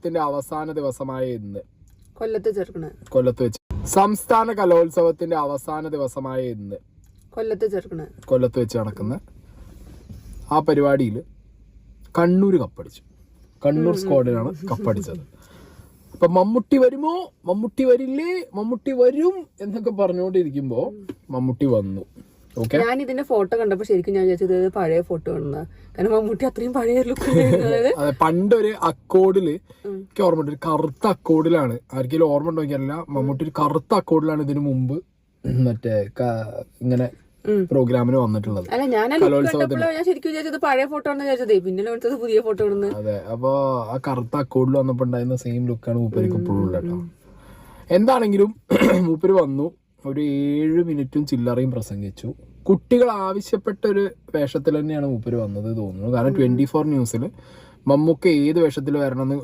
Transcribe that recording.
കലോത്സവത്തിന്റെ അവസാന ദിവസമായ ഇന്ന് കൊല്ലത്ത് വെച്ച് സംസ്ഥാന കലോത്സവത്തിന്റെ അവസാന ദിവസമായ ഇന്ന് കൊല്ലത്ത് വെച്ച് നടക്കുന്ന ആ പരിപാടിയിൽ കണ്ണൂർ കപ്പടിച്ചു. കണ്ണൂർ സ്ക്വാഡിനാണ് കപ്പടിച്ചത്. അപ്പൊ മമ്മൂട്ടി വരുമോ, മമ്മൂട്ടി വരില്ലേ, മമ്മൂട്ടി വരും എന്നൊക്കെ പറഞ്ഞുകൊണ്ടിരിക്കുമ്പോ മമ്മൂട്ടി വന്നു. ഞാൻ ഇതിന്റെ ഫോട്ടോ കണ്ടപ്പോ ശരിക്കും ഞാൻ വിചാരിച്ചത് പഴയ ഫോട്ടോ ആണ്. കാരണം മമ്മൂട്ടി അത്രയും പഴയ ലുക്ക്. അതെ, പണ്ടൊരു അക്കോഡില് എനിക്ക് ഓർമ്മ, ഒരു കറുത്ത അക്കോഡിലാണ്, ആർക്കെങ്കിലും ഓർമ്മ ഉണ്ടോ എനിക്കറിയില്ല, മമ്മൂട്ടി ഒരു കറുത്ത അക്കോഡിലാണ് ഇതിനു മുമ്പ് മറ്റേ ഇങ്ങനെ പ്രോഗ്രാമിന് വന്നിട്ടുള്ളത്. കലോത്സവത്തിന്. ഞാൻ ശരിക്കും വിചാരിച്ചത് പഴയ ഫോട്ടോ ആണെന്ന് വിചാരിച്ചതേ, പിന്നെ പുതിയ ഫോട്ടോ ആണ്. അതെ, അപ്പൊ ആ കറുത്ത അക്കോഡിൽ വന്നപ്പോ ഉണ്ടായിരുന്ന സെയിം ലുക്കാണ് മൂപ്പർക്ക് ഇപ്പോഴും ഉള്ളത് കേട്ടോ. എന്താണെങ്കിലും മൂപ്പര് വന്നു, ഒരു 7 മിനിറ്റും ചില്ലറയും പ്രസംഗിച്ചു. കുട്ടികൾ ആവശ്യപ്പെട്ട ഒരു വേഷത്തിൽ തന്നെയാണ് മൂപ്പര് വന്നത് തോന്നുന്നു. കാരണം 24 ന്യൂസിൽ മമ്മൂക്ക ഏത് വേഷത്തിൽ വരണമെന്ന്